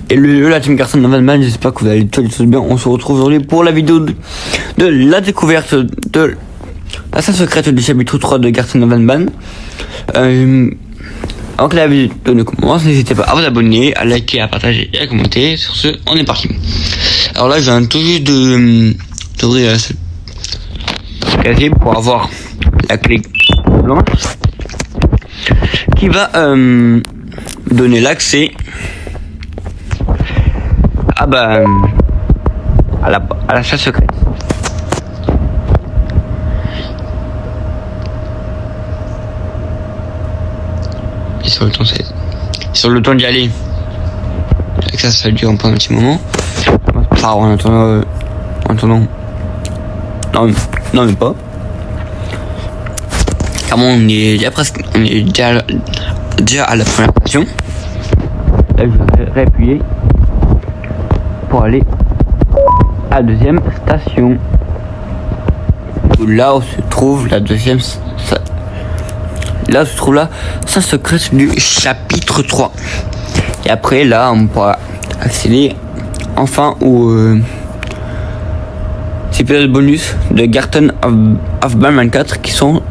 Et la team Garten Van, j'espère que vous allez tous bien. On se retrouve aujourd'hui pour la vidéo de la découverte de la salle secrète du chapitre 3 de Garten Van. Avant que la vidéo ne commence, n'hésitez pas à vous abonner, à liker, à partager et à commenter. Sur ce, on est parti. Alors là, je viens tout juste d'ouvrir la casier pour avoir la clé blanche qui va donner l'accès à la salle secrète. Et sur le temps d'y aller. Avec ça dure un petit moment. Enfin, en attendant. Non mais pas. Car on est déjà à la première station. Là je vais réappuyer pour aller à la deuxième station. Là où se trouve la deuxième là se trouve la salle secrète du chapitre 3. Et après là on pourra accéder enfin au épisodes bonus de Garten of Van 4 qui sont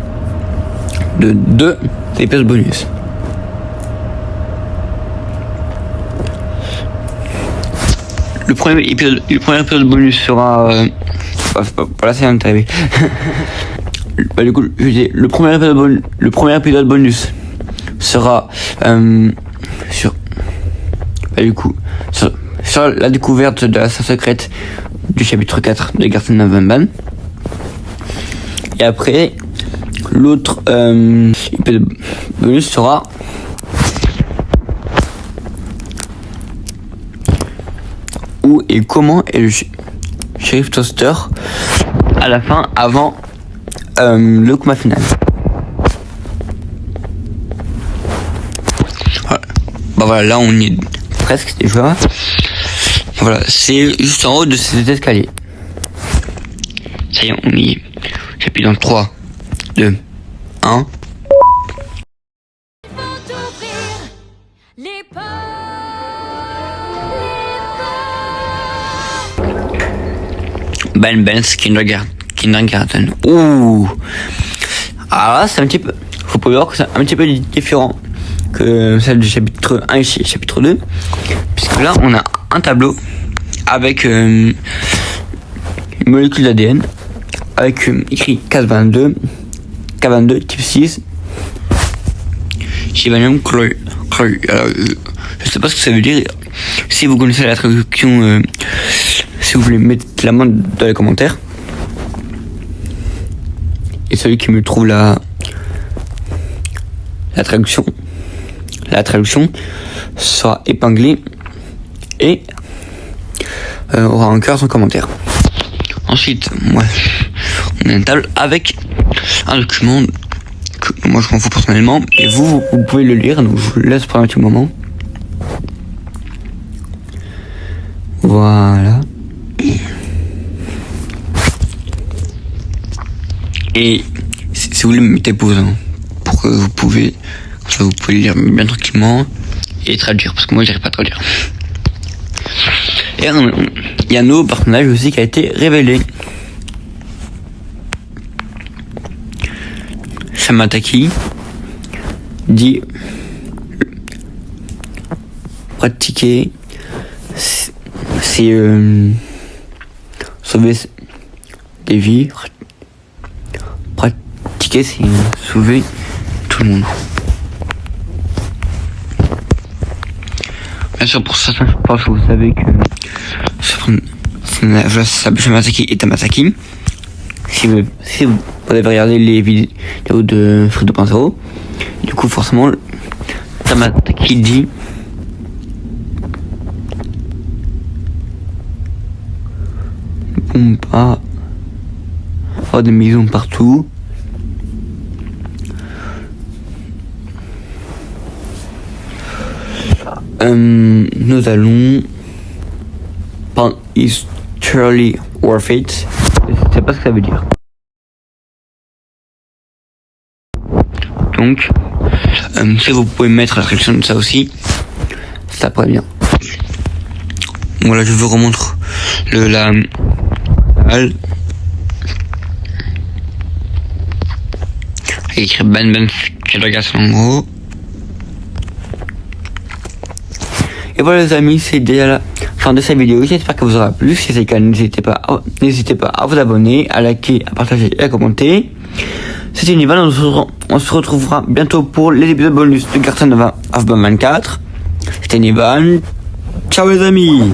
de 2 épisodes bonus. Le premier épisode bonus sera voilà, c'est un arrivé. Du coup, je dis, le premier épisode bonus sera sur la découverte de la salle secrète du chapitre 4 de Garten of Van. Et après, l'autre épisode bonus sera où et comment est le shérif Toaster à la fin, avant le combat final. Voilà. Voilà, là on y est presque déjà. Voilà, c'est juste en haut de cet escalier. Ça y est, on y est. J'appuie dans 3, 2, 1. Ben's Kindergarten. Ouh. Alors là, c'est un petit peu, faut pas voir que c'est un petit peu différent que celle du chapitre 1 et chapitre 2. Puisque là, on a un tableau avec une molécule d'ADN avec écrit Cas22 type 6 Chivanium Chloe. Je sais pas ce que ça veut dire. Si vous connaissez la traduction, si vous voulez mettre la main dans les commentaires. Et celui qui me trouve la traduction sera épinglé et aura un cœur sans commentaire. Ensuite, moi, on a une table avec un document que moi je m'en fous personnellement, et vous pouvez le lire, donc je vous le laisse pour un petit moment. Voilà. Et si vous voulez, mettez pause pour que vous pouvez lire bien tranquillement et traduire, parce que moi j'arrive pas à traduire. Et il y a un nouveau personnage aussi qui a été révélé. Samataki dit pratiquer, c'est sauver des vies. Pratiquer, c'est sauver tout le monde. Bien sûr, pour certains, je pense que vous savez que Samataki et Tamasaki. Si vous avez regardé les vidéos de Fredo.0, du coup, forcément, Tamasaki dit ne pas avoir des maisons partout. Nous allons is truly worth it. Je sais pas ce que ça veut dire. Donc, si vous pouvez mettre la traduction de ça aussi, ça pourrait bien. Voilà, je vous remontre la salle. Il y a écrit Ben Kindergarten en gros. Et voilà les amis, c'est déjà la fin de cette vidéo. J'espère que vous aura plu. Si c'est le cas, n'hésitez pas à vous abonner, à liker, à partager et à commenter. C'était Nival, on se retrouvera bientôt pour les épisodes bonus de Garten of Batman 4. C'était Nival. Ciao les amis.